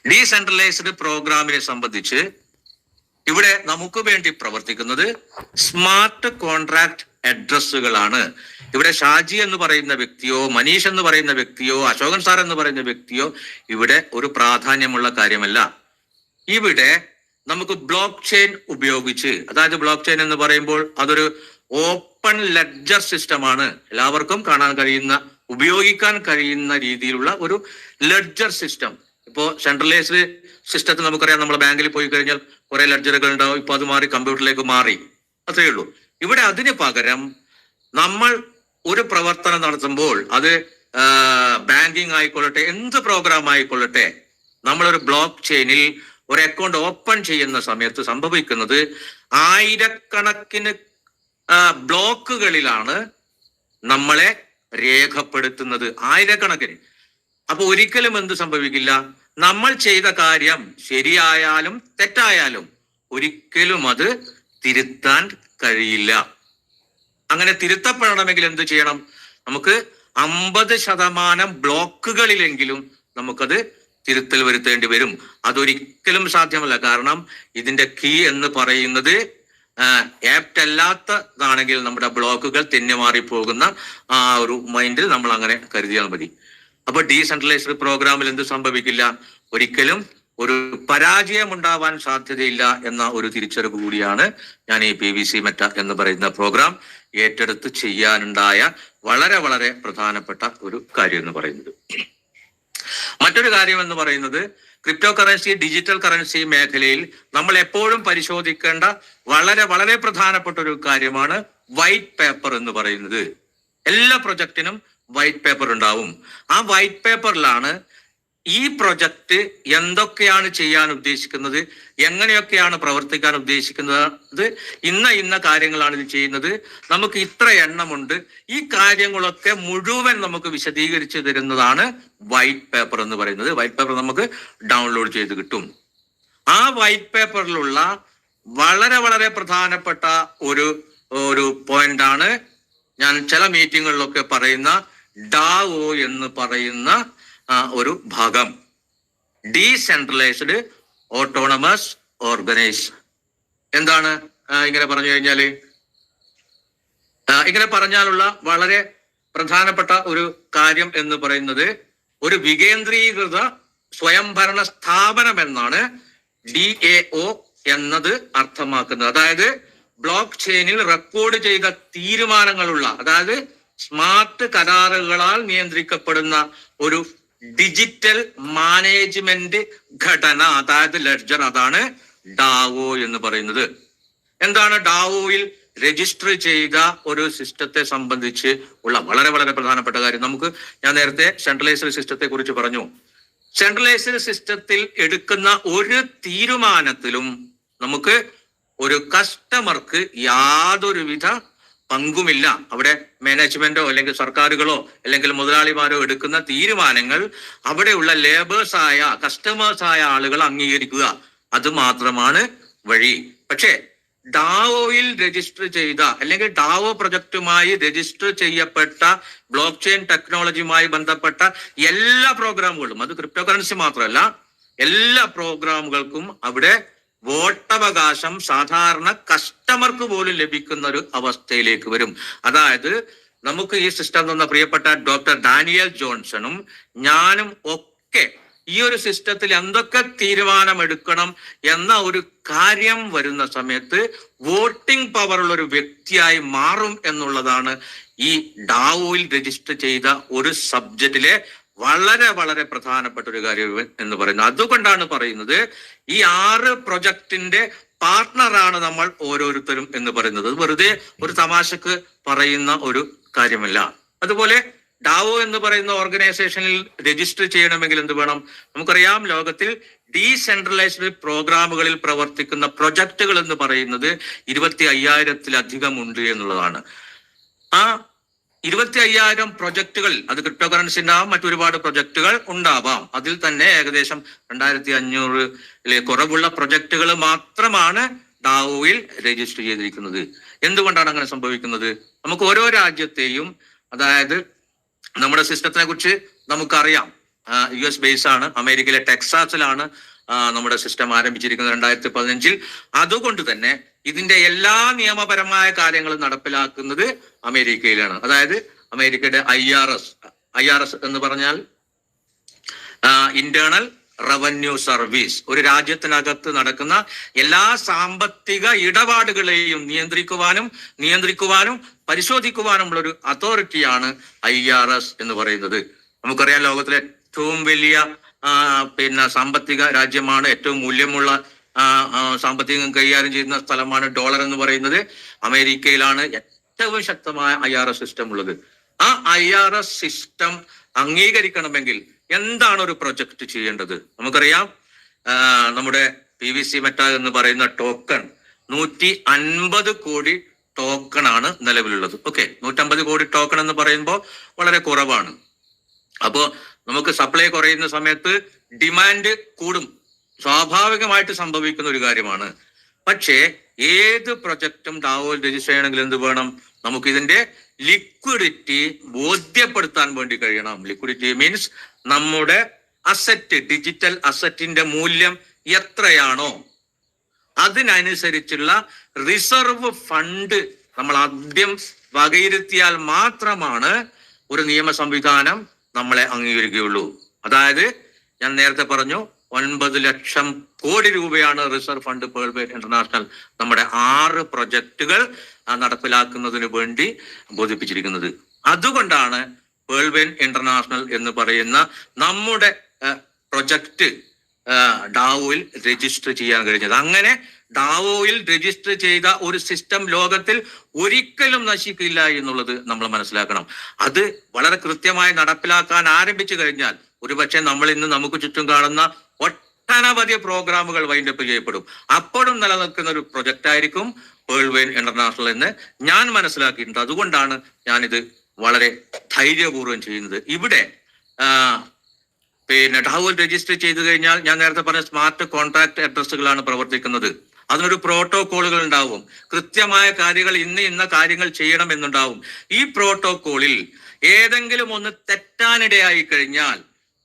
Decentralised പ്രോഗ്രാമിനെ സംബന്ധിച്ച് ഇവിടെ നമുക്ക് വേണ്ടി പ്രവർത്തിക്കുന്നത് സ്മാർട്ട് കോൺട്രാക്ട് അഡ്രസ്സുകളാണ്. ഇവിടെ ഷാജി എന്ന് പറയുന്ന വ്യക്തിയോ മനീഷ് എന്ന് പറയുന്ന വ്യക്തിയോ അശോകൻ സാർ എന്ന് പറയുന്ന വ്യക്തിയോ ഇവിടെ ഒരു പ്രാധാന്യമുള്ള കാര്യമല്ല. ഇവിടെ നമുക്ക് ബ്ലോക്ക് ചെയിൻ ഉപയോഗിച്ച്, അതായത് ബ്ലോക്ക് ചെയിൻ എന്ന് പറയുമ്പോൾ അതൊരു ഓപ്പൺ ലെഡ്ജർ സിസ്റ്റമാണ്. എല്ലാവർക്കും കാണാൻ കഴിയുന്ന, ഉപയോഗിക്കാൻ കഴിയുന്ന രീതിയിലുള്ള ഒരു ലെഡ്ജർ സിസ്റ്റം. ഇപ്പോ സെൻട്രലൈസ്ഡ് സിസ്റ്റത്തിൽ നമുക്കറിയാം, നമ്മൾ ബാങ്കിൽ പോയി കഴിഞ്ഞാൽ കുറെ ലെഡ്ജറുകൾ ഉണ്ടാവും. ഇപ്പൊ അത് മാറി കമ്പ്യൂട്ടറിലേക്ക് മാറി, അത്രയേ ഉള്ളൂ. ഇവിടെ അതിന് പകരം നമ്മൾ ഒരു പ്രവർത്തനം നടത്തുമ്പോൾ, അത് ബാങ്കിങ് ആയിക്കൊള്ളട്ടെ, എന്ത് പ്രോഗ്രാം ആയിക്കൊള്ളട്ടെ, നമ്മളൊരു ബ്ലോക്ക് ചെയിനിൽ ഒരു അക്കൗണ്ട് ഓപ്പൺ ചെയ്യുന്ന സമയത്ത് സംഭവിക്കുന്നത് ആയിരക്കണക്കിന് ബ്ലോക്കുകളിലാണ് നമ്മളെ രേഖപ്പെടുത്തുന്നത്, ആയിരക്കണക്കിന്. അപ്പൊ ഒരിക്കലും എന്ത് സംഭവിക്കില്ല, നമ്മൾ ചെയ്ത കാര്യം ശരിയായാലും തെറ്റായാലും ഒരിക്കലും അത് തിരുത്താൻ കഴിയില്ല. അങ്ങനെ തിരുത്തപ്പെടണമെങ്കിൽ എന്ത് ചെയ്യണം? നമുക്ക് 50% ബ്ലോക്കുകളിലെങ്കിലും നമുക്കത് തിരുത്തൽ വരുത്തേണ്ടി വരും. അതൊരിക്കലും സാധ്യമല്ല. കാരണം ഇതിന്റെ കീ എന്ന് പറയുന്നത് ആപ്റ്റ് അല്ലാത്തതാണെങ്കിൽ നമ്മുടെ ബ്ലോക്കുകൾ തെന്നിമാറി പോകുന്ന ആ ഒരു മൈൻഡിൽ നമ്മൾ അങ്ങനെ കരുതിയാൽ മതി. അപ്പൊ ഡീസെൻട്രലൈസ്ഡ് പ്രോഗ്രാമിൽ എന്ത് സംഭവിക്കില്ല? ഒരിക്കലും ഒരു പരാജയം ഉണ്ടാവാൻ സാധ്യതയില്ല എന്ന ഒരു തിരിച്ചറിവ് കൂടിയാണ് ഞാൻ ഈ PVC മെറ്റ എന്ന് പറയുന്ന പ്രോഗ്രാം ഏറ്റെടുത്ത് ചെയ്യാനുണ്ടായ വളരെ വളരെ പ്രധാനപ്പെട്ട ഒരു കാര്യം എന്ന് പറയുന്നത്. മറ്റൊരു കാര്യം എന്ന് പറയുന്നത്, ക്രിപ്റ്റോ കറൻസി, ഡിജിറ്റൽ കറൻസി മേഖലയിൽ നമ്മൾ എപ്പോഴും പരിശോധിക്കേണ്ട വളരെ വളരെ പ്രധാനപ്പെട്ട ഒരു കാര്യമാണ് വൈറ്റ് പേപ്പർ എന്ന് പറയുന്നത്. എല്ലാ പ്രൊജക്റ്റിനും വൈറ്റ് പേപ്പർ ഉണ്ടാവും. ആ വൈറ്റ് പേപ്പറിലാണ് ഈ പ്രൊജക്റ്റ് എന്തൊക്കെയാണ് ചെയ്യാൻ ഉദ്ദേശിക്കുന്നത്, എങ്ങനെയൊക്കെയാണ് പ്രവർത്തിക്കാൻ ഉദ്ദേശിക്കുന്നത്, ഇന്ന കാര്യങ്ങളാണ് ഇത് ചെയ്യുന്നത്, നമുക്ക് ഇത്ര എണ്ണമുണ്ട്, ഈ കാര്യങ്ങളൊക്കെ മുഴുവൻ നമുക്ക് വിശദീകരിച്ച് തരുന്നതാണ് വൈറ്റ് പേപ്പർ എന്ന് പറയുന്നത്. വൈറ്റ് പേപ്പർ നമുക്ക് ഡൗൺലോഡ് ചെയ്ത് കിട്ടും. ആ വൈറ്റ് പേപ്പറിലുള്ള വളരെ വളരെ പ്രധാനപ്പെട്ട ഒരു പോയിന്റ് ആണ് ഞാൻ ചില മീറ്റിങ്ങുകളിലൊക്കെ പറയുന്ന ഡാവോ എന്ന് പറയുന്ന ഒരു ഭാഗം. Decentralised autonomous organise. എന്താണ് ഇങ്ങനെ പറഞ്ഞു കഴിഞ്ഞാല്? ഇങ്ങനെ പറഞ്ഞാലുള്ള വളരെ പ്രധാനപ്പെട്ട ഒരു കാര്യം എന്ന് പറയുന്നത്, ഒരു വികേന്ദ്രീകൃത സ്വയംഭരണ സ്ഥാപനം എന്നാണ് DAO എന്നത് അർത്ഥമാക്കുന്നത്. അതായത് ബ്ലോക്ക് ചെയിനിൽ റെക്കോർഡ് ചെയ്ത തീരുമാനങ്ങളുള്ള, അതായത് സ്മാർട്ട് കരാറുകളാൽ നിയന്ത്രിക്കപ്പെടുന്ന ഒരു ഡിജിറ്റൽ മാനേജ്മെന്റ് ഘടന, അതായത് ലെഡ്ജർ. അതാണ് ഡാവോ എന്ന് പറയുന്നത്. എന്താണ് ഡാവോയിൽ രജിസ്റ്റർ ചെയ്ത ഒരു സിസ്റ്റത്തെ സംബന്ധിച്ച് ഉള്ള വളരെ വളരെ പ്രധാനപ്പെട്ട കാര്യം? ഞാൻ നേരത്തെ സെൻട്രലൈസ്ഡ് സിസ്റ്റത്തെ കുറിച്ച് പറഞ്ഞു. സെൻട്രലൈസ്ഡ് സിസ്റ്റത്തിൽ എടുക്കുന്ന ഒരു തീരുമാനത്തിലും നമുക്ക് ഒരു കസ്റ്റമർക്ക് യാതൊരുവിധ പങ്കുമില്ല. അവിടെ മാനേജ്മെന്റോ അല്ലെങ്കിൽ സർക്കാരുകളോ അല്ലെങ്കിൽ മുതലാളിമാരോ എടുക്കുന്ന തീരുമാനങ്ങൾ അവിടെയുള്ള ലേബേഴ്സായ, കസ്റ്റമേഴ്സായ ആളുകൾ അംഗീകരിക്കുക, അത് മാത്രമാണ് വഴി. പക്ഷേ ഡാവോയിൽ രജിസ്റ്റർ ചെയ്ത അല്ലെങ്കിൽ ഡാവോ പ്രൊജക്റ്റുമായി രജിസ്റ്റർ ചെയ്യപ്പെട്ട ബ്ലോക്ക് ചെയിൻ ടെക്നോളജിയുമായി ബന്ധപ്പെട്ട എല്ലാ പ്രോഗ്രാമുകളും, അത് ക്രിപ്റ്റോ കറൻസി മാത്രമല്ല, എല്ലാ പ്രോഗ്രാമുകൾക്കും അവിടെ വോട്ടവകാശം സാധാരണ കസ്റ്റമർക്ക് പോലും ലഭിക്കുന്ന ഒരു അവസ്ഥയിലേക്ക് വരും. അതായത് നമുക്ക് ഈ സിസ്റ്റം തന്ന പ്രിയപ്പെട്ട ഡോക്ടർ ഡാനിയൽ ജോൺസണും ഞാനും ഒക്കെ ഈ ഒരു സിസ്റ്റത്തിൽ എന്തൊക്കെ തീരുമാനമെടുക്കണം എന്ന ഒരു കാര്യം വരുന്ന സമയത്ത് വോട്ടിംഗ് പവറുള്ള ഒരു വ്യക്തിയായി മാറും എന്നുള്ളതാണ് ഈ ഡാവോയിൽ രജിസ്റ്റർ ചെയ്ത ഒരു സബ്ജക്റ്റിലെ വളരെ വളരെ പ്രധാനപ്പെട്ട ഒരു കാര്യം എന്ന് പറയുന്നത്. അതുകൊണ്ടാണ് പറയുന്നത് ഈ 6 പ്രൊജക്ടിന്റെ പാർട്ട്ണറാണ് നമ്മൾ ഓരോരുത്തരും എന്ന് പറയുന്നത്. വെറുതെ ഒരു തമാശക്ക് പറയുന്ന ഒരു കാര്യമല്ല. അതുപോലെ ഡാവോ എന്ന് പറയുന്ന ഓർഗനൈസേഷനിൽ രജിസ്റ്റർ ചെയ്യണമെങ്കിൽ എന്ത് വേണം? നമുക്കറിയാം, ലോകത്തിൽ ഡീസെൻട്രലൈസ്ഡ് പ്രോഗ്രാമുകളിൽ പ്രവർത്തിക്കുന്ന പ്രൊജക്ടുകൾ എന്ന് പറയുന്നത് 25,000-ലധികം ഉണ്ട് എന്നുള്ളതാണ്. ആ 25,000 പ്രൊജക്ടുകൾ, അത് ക്രിപ്റ്റോ കറൻസി ഉണ്ടാവാം, മറ്റൊരുപാട് പ്രൊജക്ടുകൾ ഉണ്ടാവാം. അതിൽ തന്നെ ഏകദേശം 2,500 കുറവുള്ള പ്രൊജക്ടുകൾ മാത്രമാണ് ഡാവോയിൽ രജിസ്റ്റർ ചെയ്തിരിക്കുന്നത്. എന്തുകൊണ്ടാണ് അങ്ങനെ സംഭവിക്കുന്നത്? നമുക്ക് ഓരോ രാജ്യത്തെയും, അതായത് നമ്മുടെ സിസ്റ്റത്തിനെ കുറിച്ച് നമുക്കറിയാം. US ബേസ് ആണ്. അമേരിക്കയിലെ ടെക്സാസിലാണ് നമ്മുടെ സിസ്റ്റം ആരംഭിച്ചിരിക്കുന്നത് 2015. അതുകൊണ്ട് തന്നെ ഇതിന്റെ എല്ലാ നിയമപരമായ കാര്യങ്ങളും നടപ്പിലാക്കുന്നത് അമേരിക്കയിലാണ്. അതായത് അമേരിക്കയുടെ IRS എന്ന് പറഞ്ഞാൽ ഇന്റേണൽ റവന്യൂ സർവീസ്, ഒരു രാജ്യത്തിനകത്ത് നടക്കുന്ന എല്ലാ സാമ്പത്തിക ഇടപാടുകളെയും നിയന്ത്രിക്കുവാനും പരിശോധിക്കുവാനുമുള്ള ഒരു അതോറിറ്റിയാണ് IRS എന്ന് പറയുന്നത്. നമുക്കറിയാം, ലോകത്തിലെ ഏറ്റവും വലിയ സാമ്പത്തിക രാജ്യമാണ്, ഏറ്റവും മൂല്യമുള്ള സാമ്പത്തികം കൈകാര്യം ചെയ്യുന്ന സ്ഥലമാണ് ഡോളർ എന്ന് പറയുന്നത്. അമേരിക്കയിലാണ് ഏറ്റവും ശക്തമായ IRS സിസ്റ്റം ഉള്ളത്. ആ IRS സിസ്റ്റം അംഗീകരിക്കണമെങ്കിൽ എന്താണ് ഒരു പ്രൊജക്ട് ചെയ്യേണ്ടത്? നമുക്കറിയാം, നമ്മുടെ PVC മെറ്റ എന്ന് പറയുന്ന ടോക്കൺ 150 കോടി ടോക്കൺ ആണ് നിലവിലുള്ളത്. ഓക്കെ, 150 കോടി ടോക്കൺ എന്ന് പറയുമ്പോൾ വളരെ കുറവാണ്. അപ്പോ നമുക്ക് സപ്ലൈ കുറയുന്ന സമയത്ത് ഡിമാൻഡ് കൂടും, സ്വാഭാവികമായിട്ട് സംഭവിക്കുന്ന ഒരു കാര്യമാണ്. പക്ഷേ ഏത് പ്രൊജക്റ്റും ഡാവോയിൽ രജിസ്റ്റർ ചെയ്യണമെങ്കിൽ എന്ത് വേണം? നമുക്ക് ഇതിന്റെ ലിക്വിഡിറ്റി ബോധ്യപ്പെടുത്താൻ വേണ്ടി കഴിയണം. ലിക്വിഡിറ്റി മീൻസ് നമ്മുടെ അസറ്റ്, ഡിജിറ്റൽ അസറ്റിന്റെ മൂല്യം എത്രയാണോ അതിനനുസരിച്ചുള്ള റിസർവ് ഫണ്ട് നമ്മൾ ആദ്യം വകയിരുത്തിയാൽ മാത്രമാണ് ഒരു നിയമ സംവിധാനം നമ്മളെ അംഗീകരിക്കുകയുള്ളൂ. അതായത് ഞാൻ നേരത്തെ പറഞ്ഞു, 9 ലക്ഷം കോടി രൂപയാണ് റിസർവ് ഫണ്ട് പേൾ ബെയിൻ ഇന്റർനാഷണൽ നമ്മുടെ 6 പ്രൊജക്ടുകൾ നടപ്പിലാക്കുന്നതിന് വേണ്ടി ബോധിപ്പിച്ചിരിക്കുന്നത്. അതുകൊണ്ടാണ് പേൾ ബെയിൻ ഇന്റർനാഷണൽ എന്ന് പറയുന്ന നമ്മുടെ പ്രൊജക്ട് ഡാവോയിൽ രജിസ്റ്റർ ചെയ്യാൻ കഴിഞ്ഞത്. അങ്ങനെ ഡാവോയിൽ രജിസ്റ്റർ ചെയ്ത ഒരു സിസ്റ്റം ലോകത്തിൽ ഒരിക്കലും നശിക്കില്ല എന്നുള്ളത് നമ്മൾ മനസ്സിലാക്കണം. അത് വളരെ കൃത്യമായി നടപ്പിലാക്കാൻ ആരംഭിച്ചു കഴിഞ്ഞാൽ ഒരുപക്ഷെ നമ്മൾ ഇന്ന് നമുക്ക് ചുറ്റും കാണുന്ന ഒട്ടനവധി പ്രോഗ്രാമുകൾ വൈൻഡപ്പ് ചെയ്യപ്പെടും. അപ്പോഴും നിലനിൽക്കുന്ന ഒരു പ്രൊജക്റ്റ് ആയിരിക്കും പേൾ ബെയിൻ ഇന്റർനാഷണൽ എന്ന് ഞാൻ മനസ്സിലാക്കിയിട്ടുണ്ട്. അതുകൊണ്ടാണ് ഞാനിത് വളരെ ധൈര്യപൂർവ്വം ചെയ്യുന്നത്. ഇവിടെ ഡാവോയിൽ രജിസ്റ്റർ ചെയ്തു കഴിഞ്ഞാൽ ഞാൻ നേരത്തെ പറഞ്ഞ സ്മാർട്ട് കോൺട്രാക്ട് അഡ്രസ്സുകളാണ് പ്രവർത്തിക്കുന്നത്. അതിനൊരു പ്രോട്ടോകോളുകൾ ഉണ്ടാവും, കൃത്യമായ കാര്യങ്ങൾ ഇന്ന കാര്യങ്ങൾ ചെയ്യണം എന്നുണ്ടാവും. ഈ പ്രോട്ടോകോളിൽ ഏതെങ്കിലും ഒന്ന് തെറ്റാനിടയായി കഴിഞ്ഞാൽ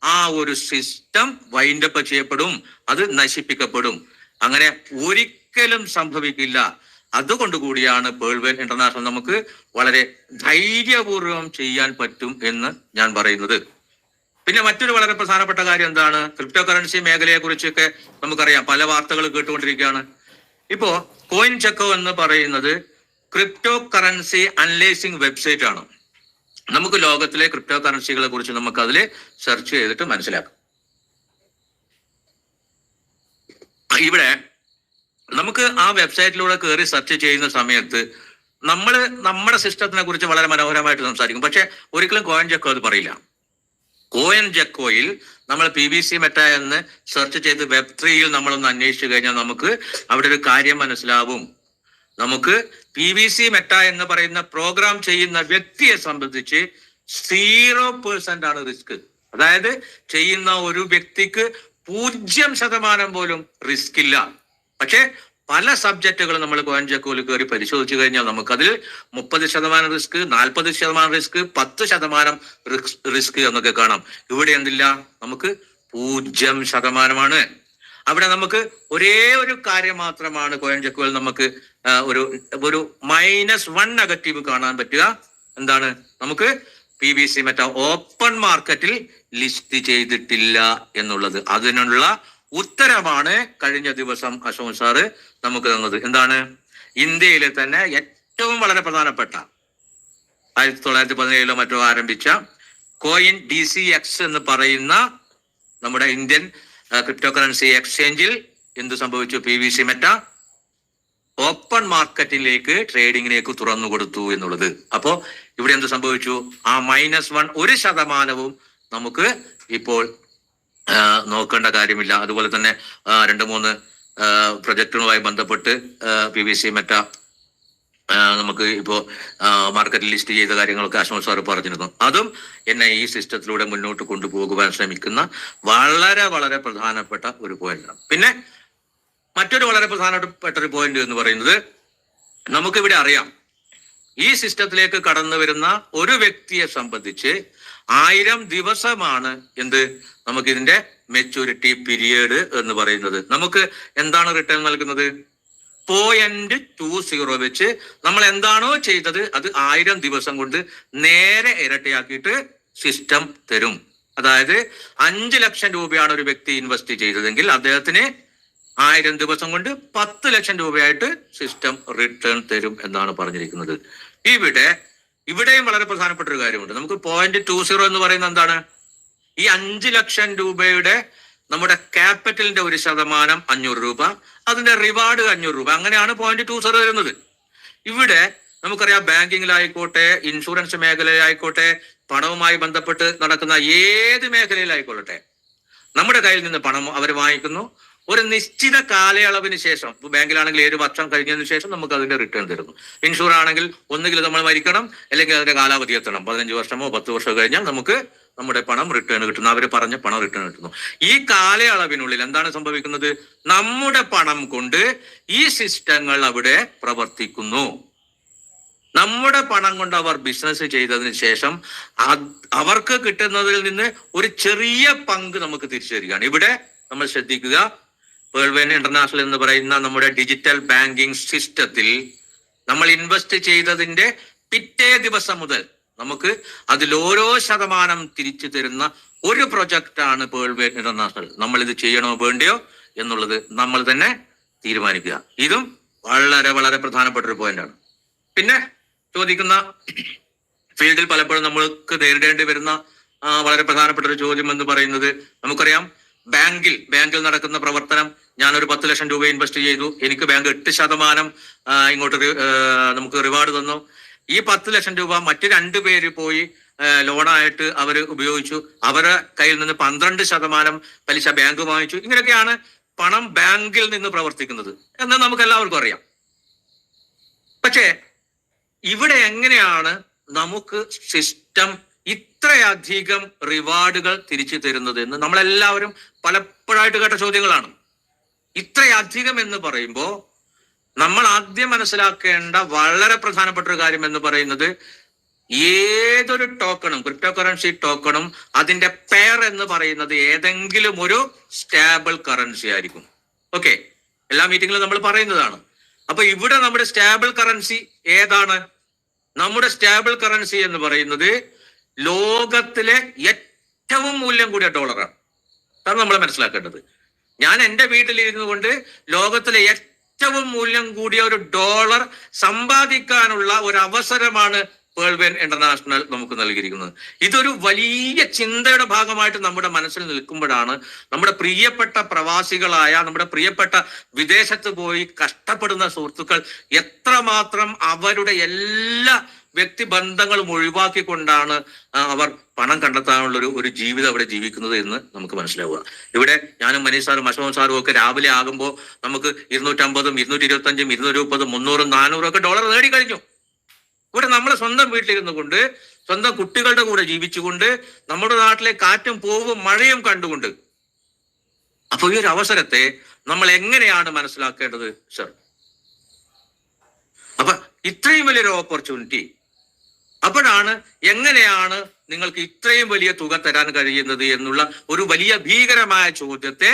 ആ ഒരു സിസ്റ്റം വൈൻഡപ്പ് ചെയ്യപ്പെടും, അത് നശിപ്പിക്കപ്പെടും. അങ്ങനെ ഒരിക്കലും സംഭവിക്കില്ല. അതുകൊണ്ട് കൂടിയാണ് പേൾ ബെയിൻ ഇന്റർനാഷണൽ നമുക്ക് വളരെ ധൈര്യപൂർവ്വം ചെയ്യാൻ പറ്റും എന്ന് ഞാൻ പറയുന്നത്. പിന്നെ മറ്റൊരു വളരെ പ്രധാനപ്പെട്ട കാര്യം എന്താണ്? ക്രിപ്റ്റോ കറൻസി മേഖലയെ കുറിച്ചൊക്കെ നമുക്കറിയാം, പല വാർത്തകൾ കേട്ടുകൊണ്ടിരിക്കുകയാണ്. ഇപ്പോ കോയിൻ ചെക്കോ എന്ന് പറയുന്നത് ക്രിപ്റ്റോ കറൻസി അനലൈസിംഗ് വെബ്സൈറ്റ് ആണ്. നമുക്ക് ലോകത്തിലെ ക്രിപ്റ്റോ കറൻസികളെ കുറിച്ച് നമുക്ക് അതിൽ സെർച്ച് ചെയ്തിട്ട് മനസ്സിലാക്കാം. ഇവിടെ നമുക്ക് ആ വെബ്സൈറ്റിലൂടെ കയറി സെർച്ച് ചെയ്യുന്ന സമയത്ത് നമ്മുടെ സിസ്റ്റത്തിനെ കുറിച്ച് വളരെ മനോഹരമായിട്ട് സംസാരിക്കും. പക്ഷെ ഒരിക്കലും കോയിൻ ചെക്കോ അത് പറയില്ല. കോയിൻ ചെക്കോയിൽ നമ്മൾ PVC മെറ്റ എന്ന് സെർച്ച് ചെയ്ത് Web3യിൽ നമ്മളൊന്ന് അന്വേഷിച്ചു കഴിഞ്ഞാൽ നമുക്ക് അവിടെ ഒരു കാര്യം മനസ്സിലാവും. നമുക്ക് PVC മെറ്റ എന്ന് പറയുന്ന പ്രോഗ്രാം ചെയ്യുന്ന വ്യക്തിയെ സംബന്ധിച്ച് 0% ആണ് റിസ്ക്. അതായത് ചെയ്യുന്ന ഒരു വ്യക്തിക്ക് 0% പോലും റിസ്ക് ഇല്ല. പക്ഷെ പല സബ്ജക്റ്റുകളും നമ്മൾ കോയിൻ ചെക്കോയിൽ കയറി പരിശോധിച്ചു കഴിഞ്ഞാൽ നമുക്കതിൽ 30% റിസ്ക്, 40% റിസ്ക്, 10% റിസ്ക് എന്നൊക്കെ കാണാം. ഇവിടെ എന്തില്ല, നമുക്ക് 0%. അവിടെ നമുക്ക് ഒരേ ഒരു കാര്യം മാത്രമാണ് കോയിൻ ചെക്കോയിൽ നമുക്ക് ഒരു -1 നെഗറ്റീവ് കാണാൻ പറ്റുക. എന്താണ്? നമുക്ക് PVC മെറ്റ ഓപ്പൺ മാർക്കറ്റിൽ ലിസ്റ്റ് ചെയ്തിട്ടില്ല എന്നുള്ളത്. അതിനുള്ള ഉത്തരമാണ് കഴിഞ്ഞ ദിവസം അശോക് സാറ് നമുക്ക് തന്നത്. എന്താണ്? ഇന്ത്യയിലെ തന്നെ ഏറ്റവും വളരെ പ്രധാനപ്പെട്ട 1917 മറ്റോ ആരംഭിച്ച കോയിൻ DCX എന്ന് പറയുന്ന നമ്മുടെ ഇന്ത്യൻ ക്രിപ്റ്റോ കറൻസി എക്സ്ചേഞ്ചിൽ എന്ത് സംഭവിച്ചു? PVC മെറ്റ ഓപ്പൺ മാർക്കറ്റിലേക്ക് ട്രേഡിങ്ങിലേക്ക് തുറന്നു കൊടുത്തു എന്നുള്ളത്. അപ്പോ ഇവിടെ എന്ത് സംഭവിച്ചു? ആ -1% നമുക്ക് ഇപ്പോൾ നോക്കേണ്ട കാര്യമില്ല. അതുപോലെ തന്നെ 2-3 പ്രൊജക്ടുകളുമായി ബന്ധപ്പെട്ട് PVC മെറ്റ നമുക്ക് ഇപ്പോ മാർക്കറ്റിൽ ലിസ്റ്റ് ചെയ്ത കാര്യങ്ങളൊക്കെ അശോക് സാർ പറഞ്ഞിരുന്നു. അതും എന്നെ ഈ സിസ്റ്റത്തിലൂടെ മുന്നോട്ട് കൊണ്ടുപോകുവാൻ ശ്രമിക്കുന്ന വളരെ വളരെ പ്രധാനപ്പെട്ട ഒരു പോയിന്റാണ്. പിന്നെ മറ്റൊരു വളരെ പ്രധാനപ്പെട്ട ഒരു പോയിന്റ് എന്ന് പറയുന്നത്, നമുക്കിവിടെ അറിയാം, ഈ സിസ്റ്റത്തിലേക്ക് കടന്നു വരുന്ന ഒരു വ്യക്തിയെ സംബന്ധിച്ച് 1000 ദിവസമാണ് എന്ത് നമുക്ക് ഇതിന്റെ മെച്യൂരിറ്റി പീരിയഡ് എന്ന് പറയുന്നത്. നമുക്ക് എന്താണ് റിട്ടേൺ നൽകുന്നത്? 0.20 വെച്ച് നമ്മൾ എന്താണോ ചെയ്തത് അത് 1000 ദിവസം കൊണ്ട് നേരെ ഇരട്ടിയാക്കിയിട്ട് സിസ്റ്റം തരും. അതായത് 5 ലക്ഷം രൂപയാണ് ഒരു വ്യക്തി ഇൻവെസ്റ്റ് ചെയ്തതെങ്കിൽ അദ്ദേഹത്തിന് 1000 ദിവസം കൊണ്ട് 10 ലക്ഷം രൂപയായിട്ട് സിസ്റ്റം റിട്ടേൺ തരും എന്നാണ് പറഞ്ഞിരിക്കുന്നത്. ഇവിടെയും വളരെ പ്രധാനപ്പെട്ട ഒരു കാര്യമുണ്ട്. നമുക്ക് 0.20 എന്ന് പറയുന്നത് എന്താണ്? ഈ 5 ലക്ഷം രൂപയുടെ നമ്മുടെ ക്യാപിറ്റലിന്റെ 1% 500 രൂപ, അതിന്റെ റിവാർഡ് 500 രൂപ, അങ്ങനെയാണ് 0.20 വരുന്നത്. ഇവിടെ നമുക്കറിയാം, ബാങ്കിങ്ങിലായിക്കോട്ടെ, ഇൻഷുറൻസ് മേഖലയിലായിക്കോട്ടെ, പണവുമായി ബന്ധപ്പെട്ട് നടക്കുന്ന ഏത് മേഖലയിലായിക്കൊള്ളട്ടെ, നമ്മുടെ കയ്യിൽ നിന്ന് പണം അവർ വാങ്ങിക്കുന്നു. ഒരു നിശ്ചിത കാലയളവിന് ശേഷം, ബാങ്കിലാണെങ്കിൽ 7 വർഷം കഴിഞ്ഞതിന് ശേഷം നമുക്ക് അതിന്റെ റിട്ടേൺ തരുന്നു. ഇൻഷുർ ആണെങ്കിൽ ഒന്നുകിൽ നമ്മൾ മരിക്കണം, അല്ലെങ്കിൽ അതിന്റെ കാലാവധി എത്തണം. 15 വർഷമോ 10 വർഷമോ കഴിഞ്ഞാൽ നമുക്ക് നമ്മുടെ പണം റിട്ടേൺ കിട്ടുന്നു. അവർ പറഞ്ഞ പണം റിട്ടേൺ കിട്ടുന്നു. ഈ കാലയളവിനുള്ളിൽ എന്താണ് സംഭവിക്കുന്നത്? നമ്മുടെ പണം കൊണ്ട് ഈ സിസ്റ്റങ്ങൾ അവിടെ പ്രവർത്തിക്കുന്നു. നമ്മുടെ പണം കൊണ്ട് അവർ ബിസിനസ് ചെയ്തതിന് ശേഷം അവർക്ക് കിട്ടുന്നതിൽ നിന്ന് ഒരു ചെറിയ പങ്ക് നമുക്ക് തിരിച്ചു തരികയാണ്. ഇവിടെ നമ്മൾ ശ്രദ്ധിക്കുക, വേൾഡ് ഇന്റർനാഷണൽ എന്ന് പറയുന്ന നമ്മുടെ ഡിജിറ്റൽ ബാങ്കിങ് സിസ്റ്റത്തിൽ നമ്മൾ ഇൻവെസ്റ്റ് ചെയ്തതിന്റെ പിറ്റേ ദിവസം മുതൽ നമുക്ക് അതിൽ ഓരോ ശതമാനം തിരിച്ചു തരുന്ന ഒരു പ്രൊജക്റ്റാണ് വേൾഡ് ഇന്റർനാഷണൽ. നമ്മൾ ഇത് ചെയ്യണോ വേണ്ടയോ എന്നുള്ളത് നമ്മൾ തന്നെ തീരുമാനിക്കുക. ഇതും വളരെ വളരെ പ്രധാനപ്പെട്ട ഒരു പോയിന്റാണ്. പിന്നെ ചോദിക്കുന്ന ഫീൽഡിൽ പലപ്പോഴും നമ്മൾക്ക് നേരിടേണ്ടി വരുന്ന വളരെ പ്രധാനപ്പെട്ട ഒരു ചോദ്യം എന്ന് പറയുന്നത്, നമുക്കറിയാം, ബാങ്കിൽ നടക്കുന്ന പ്രവർത്തനം. ഞാനൊരു 10 ലക്ഷം രൂപ ഇൻവെസ്റ്റ് ചെയ്തു, എനിക്ക് ബാങ്ക് 8% ഇങ്ങോട്ട് നമുക്ക് റിവാർഡ് തന്നു. ഈ 10 ലക്ഷം രൂപ മറ്റു 2 പേര് പോയി ലോണായിട്ട് അവർ ഉപയോഗിച്ചു. അവരുടെ കയ്യിൽ നിന്ന് 12% പലിശ ബാങ്ക് വാങ്ങിച്ചു. ഇങ്ങനെയൊക്കെയാണ് പണം ബാങ്കിൽ നിന്ന് പ്രവർത്തിക്കുന്നത് എന്ന് നമുക്ക് എല്ലാവർക്കും അറിയാം. പക്ഷേ ഇവിടെ എങ്ങനെയാണ് നമുക്ക് സിസ്റ്റം ഇത്രയധികം റിവാർഡുകൾ തിരിച്ചു തരുന്നത് എന്ന് നമ്മളെല്ലാവരും പലപ്പോഴായിട്ട് കേട്ട ചോദ്യങ്ങളാണ്. ഇത്രയധികം എന്ന് പറയുമ്പോൾ നമ്മൾ ആദ്യം മനസ്സിലാക്കേണ്ട വളരെ പ്രധാനപ്പെട്ട ഒരു കാര്യം എന്ന് പറയുന്നത്, ഏതൊരു ടോക്കണും, ക്രിപ്റ്റോ കറൻസി ടോക്കണും അതിന്റെ പെയർ എന്ന് പറയുന്നത് ഏതെങ്കിലും ഒരു സ്റ്റേബിൾ കറൻസി ആയിരിക്കും. ഓക്കെ, എല്ലാ മീറ്റിങ്ങിലും നമ്മൾ പറയുന്നതാണ്. അപ്പൊ ഇവിടെ നമ്മുടെ സ്റ്റേബിൾ കറൻസി ഏതാണ്? നമ്മുടെ സ്റ്റേബിൾ കറൻസി എന്ന് പറയുന്നത് ലോകത്തിലെ ഏറ്റവും മൂല്യം കൂടിയ ഡോളറാണ്. അതാണ് നമ്മൾ മനസ്സിലാക്കേണ്ടത്. ഞാൻ എൻ്റെ വീട്ടിലിരുന്നു കൊണ്ട് ലോകത്തിലെ ഏറ്റവും മൂല്യം കൂടിയ ഒരു ഡോളർ സമ്പാദിക്കാനുള്ള ഒരു അവസരമാണ് വേൾഡ് ഇന്റർനാഷണൽ നമുക്ക് നൽകിയിരിക്കുന്നത്. ഇതൊരു വലിയ ചിന്തയുടെ ഭാഗമായിട്ട് നമ്മുടെ മനസ്സിൽ നിൽക്കുമ്പോഴാണ് നമ്മുടെ പ്രിയപ്പെട്ട പ്രവാസികളായ, നമ്മുടെ പ്രിയപ്പെട്ട വിദേശത്ത് പോയി കഷ്ടപ്പെടുന്ന സുഹൃത്തുക്കൾ എത്രമാത്രം അവരുടെ എല്ലാ വ്യക്തിബന്ധങ്ങളും ഒഴിവാക്കിക്കൊണ്ടാണ് അവർ പണം കണ്ടെത്താനുള്ള ഒരു ജീവിതം അവിടെ ജീവിക്കുന്നത് എന്ന് നമുക്ക് മനസ്സിലാവുക. ഇവിടെ ഞാനും മനീഷ് സാറും അശോക് സാറും ഒക്കെ രാവിലെ ആകുമ്പോൾ നമുക്ക് 250, 225, 230, 300, 400 ഒക്കെ ഡോളർ നേടിക്കഴിഞ്ഞു. ഇവിടെ നമ്മൾ സ്വന്തം വീട്ടിലിരുന്നു കൊണ്ട്, സ്വന്തം കുട്ടികളുടെ കൂടെ ജീവിച്ചുകൊണ്ട്, നമ്മുടെ നാട്ടിലെ കാറ്റും പൂവും മഴയും കണ്ടുകൊണ്ട്, അപ്പൊ ഈ ഒരു അവസരത്തെ നമ്മൾ എങ്ങനെയാണ് മനസ്സിലാക്കേണ്ടത് സർ? അപ്പൊ ഇത്രയും വലിയൊരു ഓപ്പർച്യൂണിറ്റി, അപ്പോഴാണ് എങ്ങനെയാണ് നിങ്ങൾക്ക് ഇത്രയും വലിയ തുക തരാൻ കഴിയുന്നത് എന്നുള്ള ഒരു വലിയ ഭീകരമായ ചോദ്യത്തെ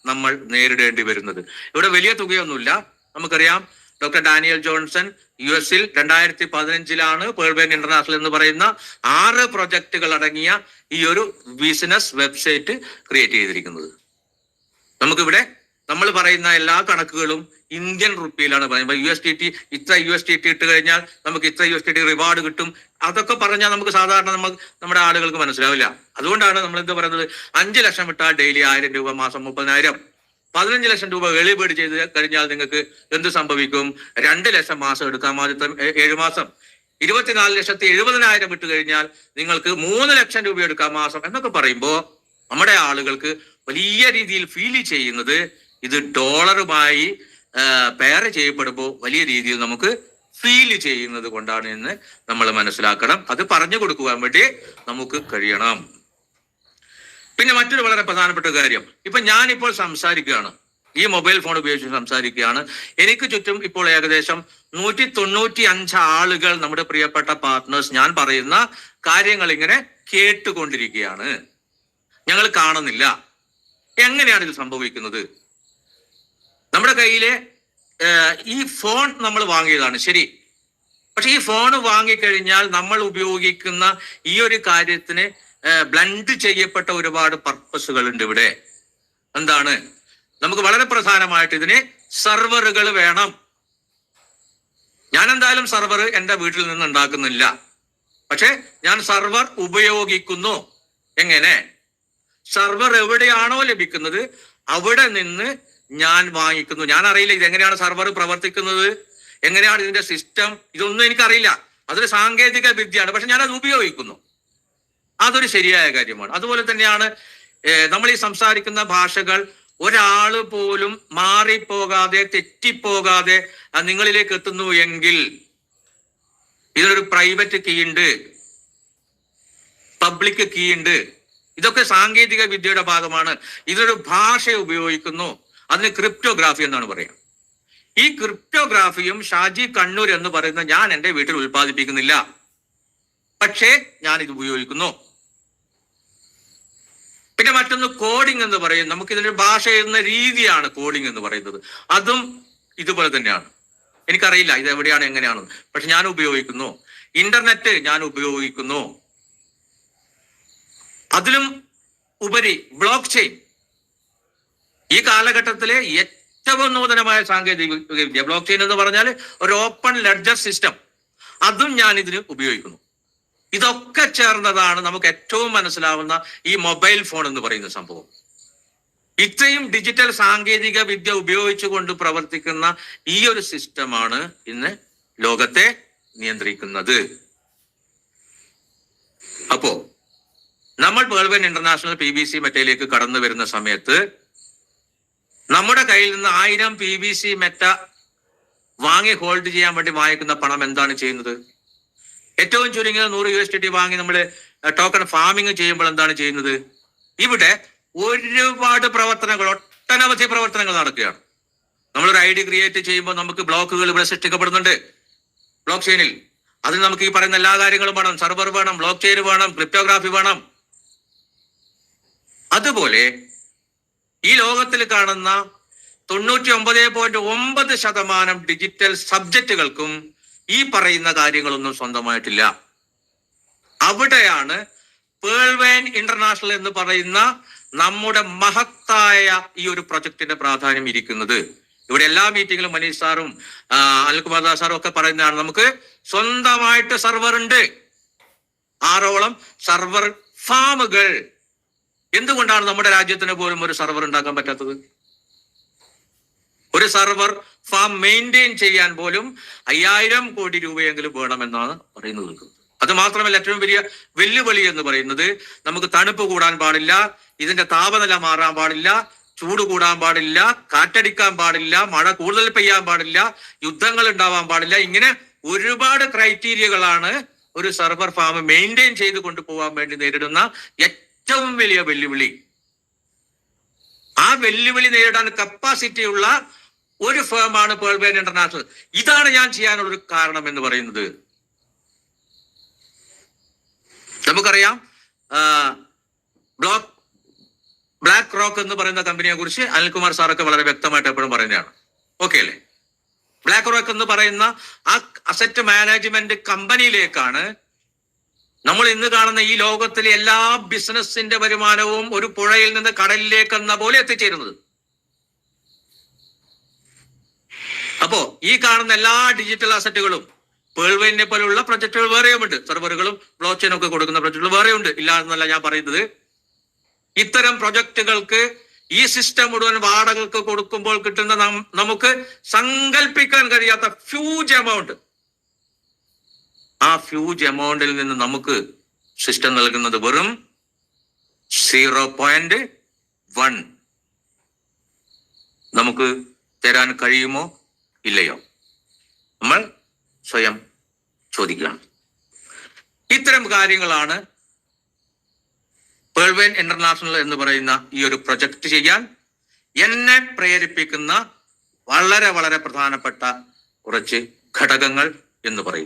നമ്മൾ നേരിടേണ്ടി വരുന്നത്. ഇവിടെ വലിയ തുകയൊന്നുമില്ല. നമുക്കറിയാം, ഡോക്ടർ ഡാനിയൽ ജോൺസൺ US-ൽ 2015 വേൾഡ് ഇന്റർനാഷണൽ എന്ന് പറയുന്ന 6 പ്രൊജക്ടുകൾ അടങ്ങിയ ഈ ഒരു ബിസിനസ് വെബ്സൈറ്റ് ക്രിയേറ്റ് ചെയ്തിരിക്കുന്നത്. നമുക്കിവിടെ നമ്മൾ പറയുന്ന എല്ലാ കണക്കുകളും ഇന്ത്യൻ റുപ്പിയിലാണ് പറയുന്നത്. USDT, ഇത്ര USDT ഇട്ട് കഴിഞ്ഞാൽ നമുക്ക് ഇത്ര USDT റിവാർഡ് കിട്ടും, അതൊക്കെ പറഞ്ഞാൽ നമുക്ക് സാധാരണ നമ്മുടെ ആളുകൾക്ക് മനസ്സിലാവില്ല. അതുകൊണ്ടാണ് നമ്മൾ എന്താ പറയുന്നത്, 5 ലക്ഷം ഇട്ടാൽ ഡെയിലി 1000 രൂപ, മാസം 30,000. 15 ലക്ഷം രൂപ എളി ബേഡ് ചെയ്ത് കഴിഞ്ഞാൽ നിങ്ങൾക്ക് എന്ത് സംഭവിക്കും? 2 ലക്ഷം മാസം എടുക്കാം, ആദ്യത്തെ 7 മാസം. 24,70,000 ഇട്ട് കഴിഞ്ഞാൽ നിങ്ങൾക്ക് 3 ലക്ഷം രൂപ എടുക്കാം മാസം എന്നൊക്കെ പറയുമ്പോൾ നമ്മുടെ ആളുകൾക്ക് വലിയ രീതിയിൽ ഫീൽ ചെയ്യുന്നത് ഇത് ഡോളറുമായി പെയർ ചെയ്യപ്പെടുമ്പോൾ വലിയ രീതിയിൽ നമുക്ക് ഫീൽ ചെയ്യുന്നത് കൊണ്ടാണ് എന്ന് നമ്മൾ മനസ്സിലാക്കണം. അത് പറഞ്ഞു കൊടുക്കുവാൻ വേണ്ടി നമുക്ക് കഴിയണം. പിന്നെ മറ്റൊരു വളരെ പ്രധാനപ്പെട്ട കാര്യം, ഇപ്പൊ ഞാനിപ്പോൾ സംസാരിക്കുകയാണ്, ഈ മൊബൈൽ ഫോൺ ഉപയോഗിച്ച് സംസാരിക്കുകയാണ്. എനിക്ക് ചുറ്റും ഇപ്പോൾ ഏകദേശം 195 ആളുകൾ, നമ്മുടെ പ്രിയപ്പെട്ട പാർട്ട്നേഴ്സ്, ഞാൻ പറയുന്ന കാര്യങ്ങൾ ഇങ്ങനെ കേട്ടുകൊണ്ടിരിക്കുകയാണ്. ഞങ്ങൾ കാണുന്നില്ല. എങ്ങനെയാണ് ഇത് സംഭവിക്കുന്നത്? നമ്മുടെ കയ്യിലെ ഈ ഫോൺ നമ്മൾ വാങ്ങിയതാണ്, ശരി. പക്ഷെ ഈ ഫോൺ വാങ്ങിക്കഴിഞ്ഞാൽ നമ്മൾ ഉപയോഗിക്കുന്ന ഈ ഒരു കാര്യത്തിന് ബ്ലൻഡ് ചെയ്യപ്പെട്ട ഒരുപാട് പർപ്പസുകൾ ഉണ്ട് ഇവിടെ. എന്താണ്? നമുക്ക് വളരെ പ്രധാനമായിട്ട് ഇതിന് സെർവറുകൾ വേണം. ഞാൻ എന്തായാലും സെർവർ എൻ്റെ വീട്ടിൽ നിന്ന് ഉണ്ടാക്കുന്നില്ല. പക്ഷെ ഞാൻ സെർവർ ഉപയോഗിക്കുന്നു. എങ്ങനെ? സെർവർ എവിടെയാണോ ലഭിക്കുന്നത് അവിടെ നിന്ന് ഞാൻ വാങ്ങിക്കുന്നു. ഞാൻ അറിയില്ല ഇതെങ്ങനെയാണ് സെർവർ പ്രവർത്തിക്കുന്നത്, എങ്ങനെയാണ് ഇതിന്റെ സിസ്റ്റം, ഇതൊന്നും എനിക്കറിയില്ല. അതൊരു സാങ്കേതിക വിദ്യയാണ്. പക്ഷെ ഞാൻ അത് ഉപയോഗിക്കുന്നു. അതൊരു ശരിയായ കാര്യമാണ്. അതുപോലെ തന്നെയാണ് നമ്മൾ ഈ സംസാരിക്കുന്ന ഭാഷകൾ ഒരാള് പോലും മാറിപ്പോകാതെ, തെറ്റിപ്പോകാതെ നിങ്ങളിലേക്ക് എത്തുന്നു എങ്കിൽ ഇതിനൊരു പ്രൈവറ്റ് കീ ഉണ്ട്, പബ്ലിക് കീ ഉണ്ട്. ഇതൊക്കെ സാങ്കേതിക വിദ്യയുടെ ഭാഗമാണ്. ഇതിനൊരു ഭാഷ ഉപയോഗിക്കുന്നു. അതിന് ക്രിപ്റ്റോഗ്രാഫി എന്നാണ് പറയുക. ഈ ക്രിപ്റ്റോഗ്രാഫിയും ഷാജി കണ്ണൂർ എന്ന് പറയുന്ന ഞാൻ എൻ്റെ വീട്ടിൽ ഉൽപ്പാദിപ്പിക്കുന്നില്ല, പക്ഷേ ഞാൻ ഇത് ഉപയോഗിക്കുന്നു. പിന്നെ മറ്റൊന്ന് കോഡിംഗ് എന്ന് പറയും. നമുക്ക് ഇതിനൊരു ഭാഷ എഴുതുന്ന രീതിയാണ് കോഡിംഗ് എന്ന് പറയുന്നത്. അതും ഇതുപോലെ തന്നെയാണ്. എനിക്കറിയില്ല ഇത് എവിടെയാണ് എങ്ങനെയാണെന്ന്, പക്ഷെ ഞാൻ ഉപയോഗിക്കുന്നു. ഇന്റർനെറ്റ് ഞാൻ ഉപയോഗിക്കുന്നു. അതിലും ഉപരി ബ്ലോക്ക് ചെയിൻ, ഈ കാലഘട്ടത്തിലെ ഏറ്റവും നൂതനമായ സാങ്കേതിക വിദ്യ. ബ്ലോക്ക് ചെയിൻ എന്ന് പറഞ്ഞാൽ ഒരു ഓപ്പൺ ലെഡ്ജർ സിസ്റ്റം, അതും ഞാൻ ഇതിന് ഉപയോഗിക്കുന്നു. ഇതൊക്കെ ചേർന്നതാണ് നമുക്ക് ഏറ്റവും മനസ്സിലാവുന്ന ഈ മൊബൈൽ ഫോൺ എന്ന് പറയുന്ന സംഭവം. ഇത്രയും ഡിജിറ്റൽ സാങ്കേതിക വിദ്യ ഉപയോഗിച്ചുകൊണ്ട് പ്രവർത്തിക്കുന്ന ഈ ഒരു സിസ്റ്റമാണ് ഇന്ന് ലോകത്തെ നിയന്ത്രിക്കുന്നത്. അപ്പോ നമ്മൾ പേൾവൻ ഇന്റർനാഷണൽ PVC മെറ്റയിലേക്ക് കടന്നു വരുന്ന സമയത്ത് നമ്മുടെ കയ്യിൽ നിന്ന് 1000 PVC മെറ്റ വാങ്ങി ഹോൾഡ് ചെയ്യാൻ വേണ്ടി വാങ്ങിക്കുന്ന പണം എന്താണ് ചെയ്യുന്നത്? ഏറ്റവും ചുരുങ്ങിയത് 100 USDT വാങ്ങി നമ്മൾ ടോക്കൺ ഫാമിംഗ് ചെയ്യുമ്പോൾ എന്താണ് ചെയ്യുന്നത്? ഇവിടെ ഒരുപാട് പ്രവർത്തനങ്ങൾ, ഒട്ടനവധി പ്രവർത്തനങ്ങൾ നടക്കുകയാണ്. നമ്മളൊരു ID ക്രിയേറ്റ് ചെയ്യുമ്പോൾ നമുക്ക് ബ്ലോക്കുകൾ ഇവിടെ സൃഷ്ടിക്കപ്പെടുന്നുണ്ട് ബ്ലോക്ക് ചെയിനിൽ. അതിന് നമുക്ക് ഈ പറയുന്ന എല്ലാ കാര്യങ്ങളും വേണം. സെർവർ വേണം, ബ്ലോക്ക് ചെയിൻ വേണം, ക്രിപ്റ്റോഗ്രാഫി വേണം. അതുപോലെ ഈ ലോകത്തിൽ കാണുന്ന 99.9% ഡിജിറ്റൽ സബ്ജക്റ്റുകൾക്കും ഈ പറയുന്ന കാര്യങ്ങളൊന്നും സ്വന്തമായിട്ടില്ല. അവിടെയാണ് പേൾവൈൻ ഇന്റർനാഷണൽ എന്ന് പറയുന്ന നമ്മുടെ മഹത്തായ ഈ ഒരു പ്രൊജക്ടിന്റെ പ്രാധാന്യം ഇരിക്കുന്നത്. ഇവിടെ എല്ലാ മീറ്റിങ്ങിലും മനീഷ് സാറും അനിൽകുമാർ ദാസ് സാറും ഒക്കെ പറയുന്നതാണ്, നമുക്ക് സ്വന്തമായിട്ട് സെർവർ ഉണ്ട്. 6ഓളം സെർവർ ഫാമുകൾ. എന്തുകൊണ്ടാണ് നമ്മുടെ രാജ്യത്തിന് പോലും ഒരു സെർവർ ഉണ്ടാക്കാൻ പറ്റാത്തത്? ഒരു സെർവർ ഫാം മെയിൻറ്റെയിൻ ചെയ്യാൻ പോലും 5000 കോടി രൂപയെങ്കിലും വേണമെന്നാണ് പറയുന്നത്. അത് മാത്രമല്ല, ഏറ്റവും വലിയ വെല്ലുവിളി എന്ന് പറയുന്നത് നമുക്ക് തണുപ്പ് കൂടാൻ പാടില്ല, ഇതിന്റെ താപനില മാറാൻ പാടില്ല, ചൂട് കൂടാൻ പാടില്ല, കാറ്റടിക്കാൻ പാടില്ല, മഴ കൂടുതൽ പെയ്യാൻ പാടില്ല, യുദ്ധങ്ങൾ ഉണ്ടാവാൻ പാടില്ല. ഇങ്ങനെ ഒരുപാട് ക്രൈറ്റീരിയകളാണ് ഒരു സെർവർ ഫാം മെയിൻറ്റെയിൻ ചെയ്ത് കൊണ്ടുപോകാൻ വേണ്ടി നേരിടുന്ന ഏറ്റവും വലിയ വെല്ലുവിളി. ആ വെല്ലുവിളി നേരിടാൻ കപ്പാസിറ്റി ഉള്ള ഒരു ഫേമാണ് പേൾവൈൻ ഇന്റർനാഷണൽ. ഇതാണ് ഞാൻ ചെയ്യാനുള്ള ഒരു കാരണം എന്ന് പറയുന്നത്. നമുക്കറിയാം ബ്ലാക്ക് റോക്ക് എന്ന് പറയുന്ന കമ്പനിയെ കുറിച്ച് അനിൽകുമാർ സാറൊക്കെ വളരെ വ്യക്തമായിട്ട് എപ്പോഴും പറയുന്നതാണ്. ഓക്കെ അല്ലേ? ബ്ലാക്ക് റോക്ക് എന്ന് പറയുന്ന ആ അസറ്റ് മാനേജ്മെന്റ് കമ്പനിയിലേക്കാണ് നമ്മൾ ഇന്ന് കാണുന്ന ഈ ലോകത്തിലെ എല്ലാ ബിസിനസിന്റെ വരുമാനവും ഒരു പുഴയിൽ നിന്ന് കടലിലേക്ക് എന്ന പോലെ എത്തിച്ചേരുന്നത്. അപ്പോ ഈ കാണുന്ന എല്ലാ ഡിജിറ്റൽ അസറ്റുകളും പേൾവൈനെ പോലുള്ള പ്രൊജക്ടുകൾ വേറെയുമുണ്ട്. സെർവറുകളും ബ്ലോക്ക് ചെയിനും ഒക്കെ കൊടുക്കുന്ന പ്രൊജക്ടുകൾ വേറെയുണ്ട്, ഇല്ല എന്നല്ല ഞാൻ പറയുന്നത്. ഇത്തരം പ്രൊജക്ടുകൾക്ക് ഈ സിസ്റ്റം മുഴുവൻ വാടകൾക്ക് കൊടുക്കുമ്പോൾ കിട്ടുന്ന നമുക്ക് സങ്കല്പിക്കാൻ കഴിയാത്ത ഫ്യൂജ് എമൗണ്ട്, ആ ഫ്യൂജ് എമൗണ്ടിൽ നിന്ന് നമുക്ക് സിസ്റ്റം നൽകുന്നത് വെറും 0.1. നമുക്ക് തരാൻ കഴിയുമോ ഇല്ലയോ? നമ്മൾ സ്വയം ചോദിക്കണം. ഇത്തരം കാര്യങ്ങളാണ് പേൾവൈൻ ഇന്റർനാഷണൽ എന്ന് പറയുന്ന ഈ ഒരു പ്രൊജക്ട് ചെയ്യാൻ, എന്നെ പ്രേരിപ്പിക്കുന്ന വളരെ വളരെ പ്രധാനപ്പെട്ട കുറച്ച് ഘടകങ്ങൾ എന്ന് പറയുന്നത്.